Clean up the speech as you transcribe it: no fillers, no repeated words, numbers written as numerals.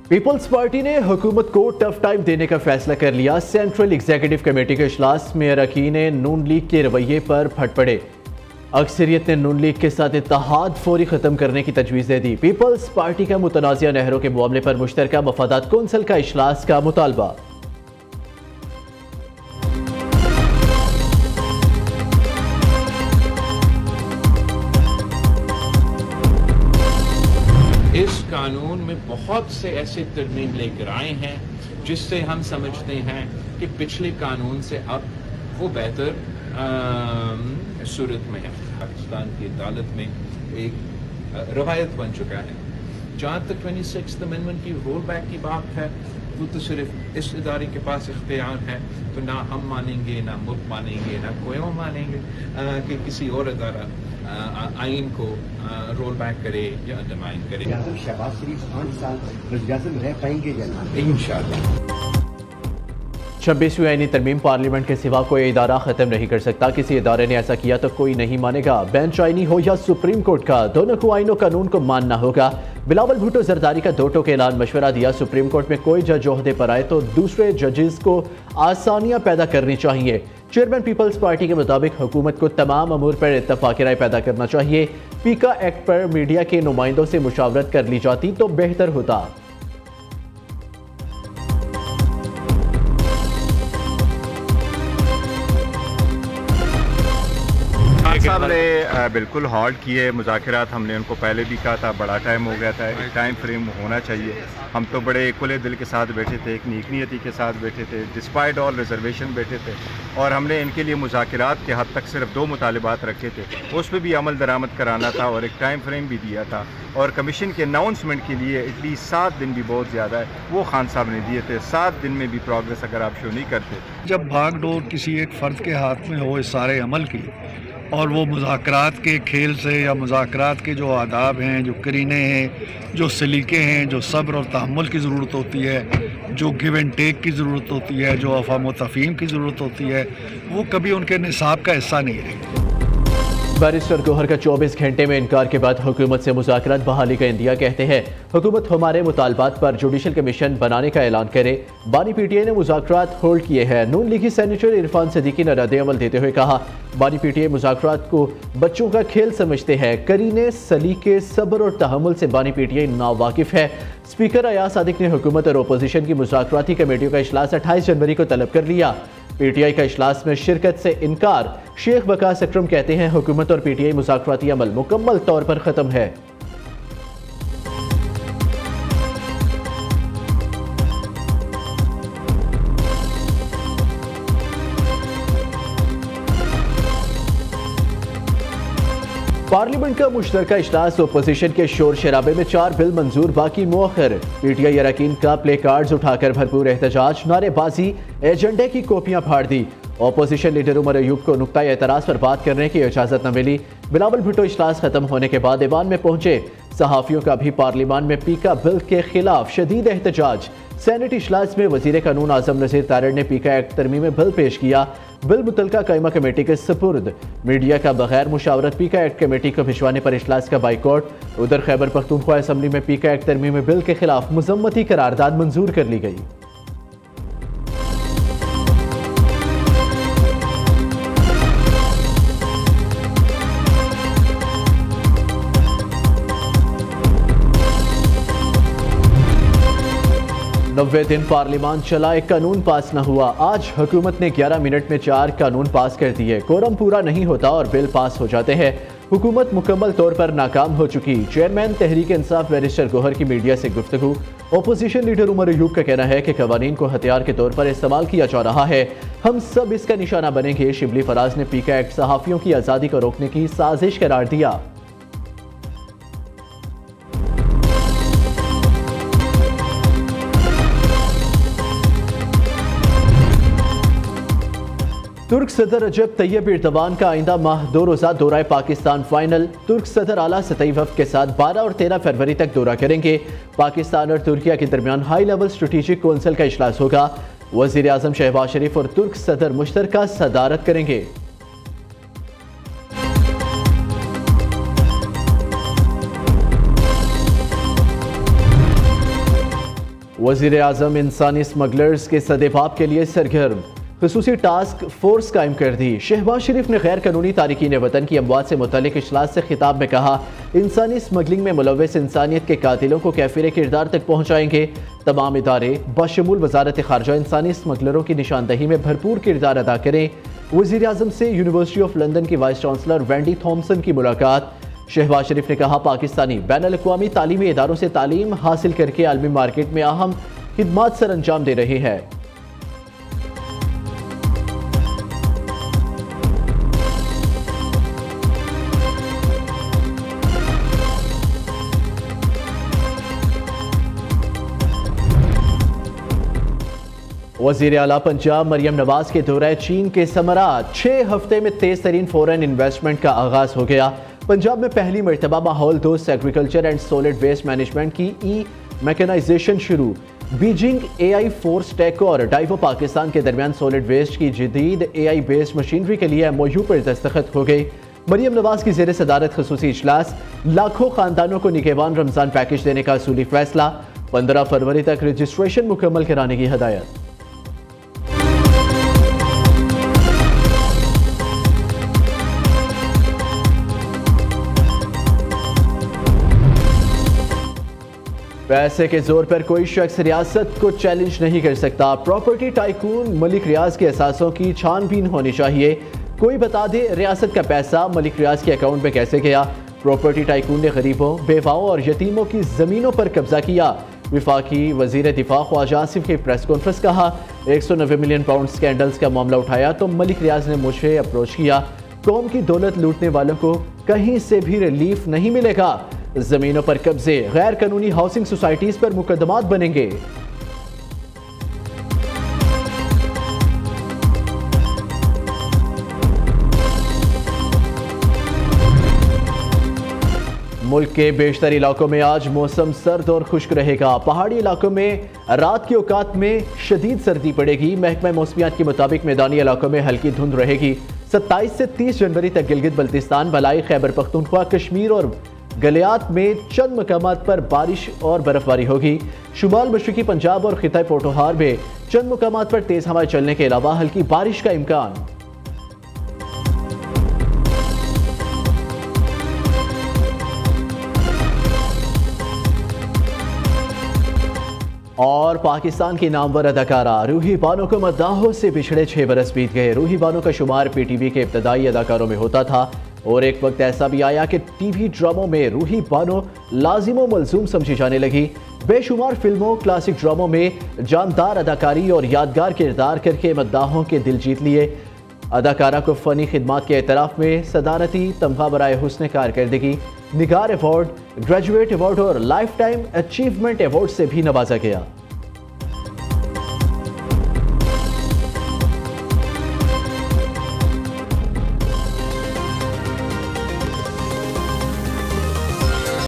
Peoples party ने हुकूमत को टफ टाइम देने का फैसला कर लिया। सेंट्रल एग्जीक्यूटिव कमेटी के इजलास में अरकान नून लीग के रवैये पर फट पड़े। अक्सरियत ने नून लीग के साथ इत्तेहाद फौरी खत्म करने की तजवीज़ दे दी। पीपल्स पार्टी का मुतनाज़िया नहरों के मामले पर मुश्तरका मफादात कौंसिल का इजलास का मुतालबा। इस कानून में बहुत से ऐसे तरमीम लेकर आए हैं जिससे हम समझते हैं कि पिछले कानून से अब वो बेहतर सूरत में है। पाकिस्तान की अदालत में एक रवायत बन चुका है। जहाँ तक 26th अमेंडमेंट की रोल बैक की बात है, वो तो सिर्फ इस इदारे के पास इख्तियार है, तो ना हम मानेंगे, ना मुल्क मानेंगे, ना कोई और मानेंगे कि किसी और इदारा आइन को रोल बैक करे या अंडरमाइन करे। शहबाज शरीफ 5 साल वज़ीर-ए-आज़म रह पाएंगे या ना? इंशाअल्लाह। 26वीं आईनी तरमीम पार्लियामेंट के सिवा कोई इदारा खत्म नहीं कर सकता। किसी इदारे ने ऐसा किया तो कोई नहीं मानेगा। बेंच आईनी हो या सुप्रीम कोर्ट का, दोनों को आईन और कानून को मानना होगा। बिलावल भुट्टो जरदारी का 2 टोक ऐलान, मशवरा दिया सुप्रीम कोर्ट में कोई जज ओहदे पर आए तो दूसरे जजेस को आसानियां पैदा करनी चाहिए। चेयरमैन पीपल्स पार्टी के मुताबिक हुकूमत को तमाम अमूर पर इत्तफाक़ राय पैदा करना चाहिए। पीका एक्ट पर मीडिया के नुमाइंदों से मुशावरत कर ली जाती तो बेहतर होता। साहब ने बिल्कुल हॉल्ट किए मुज़ाकरात। हमने उनको पहले भी कहा था, बड़ा टाइम हो गया था, एक टाइम फ्रेम होना चाहिए। हम तो बड़े खुले दिल के साथ बैठे थे, एक नेक नियति के साथ बैठे थे, डिस्पाइट ऑल रिजर्वेशन बैठे थे, और हमने इनके लिए मुज़ाकरात के हद तक सिर्फ 2 मुतालिबात रखे थे। उस पर भी अमल दरामद कराना था और एक टाइम फ्रेम भी दिया था, और कमीशन के अनाउंसमेंट के लिए एटलीस्ट 7 दिन भी बहुत ज़्यादा है, वो खान साहब ने दिए थे। 7 दिन में भी प्रोग्रेस अगर आप शो नहीं करते, जब भागडोर किसी एक फ़र्द के हाथ में हो इस सारे अमल की, और वो मुज़ाकरात के खेल से या मुज़ाकरात के जो आदाब हैं, जो करीने हैं, जो सलीके हैं, जो सब्र और तहम्मुल की ज़रूरत होती है, जो गिव एंड टेक की ज़रूरत होती है, जो अफ़ाम व तफ़हीम की ज़रूरत होती है, वो कभी उनके निसाब का हिस्सा नहीं रही। बैरिस्टर गौहर का 24 घंटे में इनकार के बाद हुकूमत से मुज़ाकरात बहाली का इंदिया। कहते हैं हुकूमत हमारे मुतालबात पर जुडिशल कमीशन बनाने का ऐलान करे। बानी पीटीआई ने मुज़ाकरात होल्ड किए हैं। नून लीगी सेनेटर इरफान सदीकी ने रद्द-ए-अमल देते हुए कहा, बानी पीटीआई मुज़ाकरात को बच्चों का खेल समझते हैं। करीने, सलीके, सब्र और तहम्मुल से बानी पीटीआई नावाकिफ है। स्पीकर अयाज सादिक ने हुकूमत और अपोजिशन की मुज़ाकराती कमेटियों का इजलास 28 जनवरी को तलब कर लिया। पीटीआई का इजलास में शिरकत से इनकार। शेख वकास अकरम कहते हैं हुकूमत और पीटीआई मुज़ाकराती अमल मुकम्मल तौर पर ख़त्म है। पार्लियामेंट का मुश्तरका इजलास अपोजिशन के शोर शराबे में 4 बिल मंजूर, बाकी मुअख्खर। पीटीआई अरकान का प्ले कार्ड्स उठाकर भरपूर एहतजाज, नारेबाजी, एजेंडे की कॉपियां फाड़ दी। अपोजिशन लीडर उमर अयूब को नुक्ता एतराज़ पर बात करने की इजाज़त न मिली। बिलावल भुट्टो इजलास खत्म होने के बाद ऐवान में पहुंचे। सहाफ़ियों का भी पार्लियामान में पीका बिल के खिलाफ शदीद एहतजाज। सेनेट इजलास में वज़ीर कानून आज़म नज़ीर तारड़ ने पीका एक्ट तरमीम बिल पेश किया। बिल मुतलका कायमा कमेटी के सपुर्द। मीडिया का बगैर मुशावरत पीका एक्ट कमेटी को भिजवाने पर इजलास का बाइकॉट। उधर खैबर पख्तूनख्वा असम्बली में पीका एक्ट तरमीम बिल के खिलाफ मुज़म्मती करारदाद मंजूर कर ली गई। नब्बे दिन पार्लियामान चला, एक कानून पास न हुआ। आज हुकूमत ने 11 मिनट में 4 कानून पास कर दिए। कोरम पूरा नहीं होता और बिल पास हो जाते हैं। हुकूमत मुकम्मल तौर पर नाकाम हो चुकी। चेयरमैन तहरीक इंसाफ बैरिस्टर गौहर की मीडिया से गुफ्तगू। अपोजिशन लीडर उमर अयूब का कहना है कि कवानीन को हथियार के तौर पर इस्तेमाल किया जा रहा है। हम सब इसका निशाना बनेंगे। शिबली फराज ने पीका एक्ट सहाफ़ियों की आज़ादी को रोकने की साजिश करार दिया। तुर्क सदर रजब तैयब एर्दोगान का आइंदा माह 2 रोज़ा दौरा पाकिस्तान फाइनल। तुर्क सदर आला सतही वफ़द के साथ 12 और 13 फरवरी तक दौरा करेंगे। पाकिस्तान और तुर्किया के दरमियान हाई लेवल स्ट्रेटेजिक कौंसिल का इजलास होगा। वज़ीर आज़म शहबाज शरीफ और तुर्क सदर मुश्तरका सदारत करेंगे। वज़ीर आज़म इंसानी स्मगलर्स के सदेबाप के लिए सरगर्म, खुसूसी टास्क फोर्स कायम कर दी। शहबाज शरीफ ने गैर कानूनी तारिकीन वतन की अमवात से मुतल्लिक इजलास से खिताब में कहा, इंसानी स्मगलिंग में मुलव्वस इंसानियत के कातिलों को कैफिर किरदार तक पहुँचाएंगे। तमाम इदारे बशमूल वजारत खारजा इंसानी स्मगलरों की निशानदही में भरपूर किरदार अदा करें। वज़ीर आज़म से यूनिवर्सिटी ऑफ लंदन की वाइस चांसलर वेंडी थॉम्सन की मुलाकात। शहबाज शरीफ ने कहा, पाकिस्तानी बैनुल-अक़वामी तालीमी इदारों से तालीम हासिल करके आलमी मार्केट में अहम खिदमात सर अंजाम दे रहे हैं। वज़ीर आला पंजाब मरियम नवाज के दौरे चीन के समरात। 6 हफ्ते में तेज तरीन फॉरेन इन्वेस्टमेंट का आगाज हो गया। पंजाब में पहली मरतबा माहौल दोस्त agriculture and solid waste management की मैकेनाइजेशन शुरू। बीजिंग AI फोर्स टेक और डाइवो पाकिस्तान के दरमियान सॉलिड वेस्ट की जदीद AI बेस्ड मशीनरी के लिए MOU पर दस्तखत हो गई। मरियम नवाज की ज़ेर सदारत खुसूसी इजलास। लाखों खानदानों को निगहबान रमजान पैकेज देने का असूली फैसला। 15 फरवरी तक रजिस्ट्रेशन मुकम्मल कराने की हदायत। पैसे के जोर पर कोई शख्स रियासत को चैलेंज नहीं कर सकता। प्रॉपर्टी टाइकून मलिक रियाज के असासों की छानबीन होनी चाहिए। कोई बता दे रियासत का पैसा मलिक रियाज के अकाउंट में कैसे गया। प्रॉपर्टी टाइकून ने गरीबों, बेवाओं और यतीमों की जमीनों पर कब्जा किया। विफाकी वजीर दिफा ख्वाजा आसिफ की प्रेस कॉन्फ्रेंस। कहा, 190 मिलियन पाउंड स्कैंडल्स का मामला उठाया तो मलिक रियाज ने मुझे अप्रोच किया। कौम की दौलत लूटने वालों को कहीं से भी रिलीफ नहीं मिलेगा। जमीनों पर कब्जे, गैर कानूनी हाउसिंग सोसाइटीज पर मुकदमात बनेंगे। मुल्क के बेशतर इलाकों में आज मौसम सर्द और खुश्क रहेगा। पहाड़ी इलाकों में रात के औकात में शदीद सर्दी पड़ेगी। महकमा मौसमियात के मुताबिक मैदानी इलाकों में हल्की धुंध रहेगी। 27 से 30 जनवरी तक गिलगित बल्तिस्तान, बलाई, खैबर पख्तूनख्वा, कश्मीर और गलियात में चंद मकामात पर बारिश और बर्फबारी होगी। शुमाल मशरकी पंजाब और खिताए पोटोहार में चंद मकामात पर तेज हवाएं चलने के अलावा हल्की बारिश का इम्कान। और पाकिस्तान की नामवर अदाकारा रूही बानो को मद्दाहों से पिछड़े 6 बरस बीत गए। रूही बानो का शुमार PTV के इब्तदाई अदाकारों में होता था और एक वक्त ऐसा भी आया कि TV ड्रामों में रूही बानो लाजिम व मलजूम समझी जाने लगी। बेशुमार फिल्मों, क्लासिक ड्रामों में जानदार अदाकारी और यादगार किरदार करके मद्दाहों के दिल जीत लिए। अदाकारा को फ़नी खिदमात के एतराफ़ में सदारती तमगा बराए हुस्न कारकर्दगी, निगार अवार्ड, ग्रेजुएट अवार्ड और लाइफ टाइम अचीवमेंट अवार्ड से भी नवाजा गया।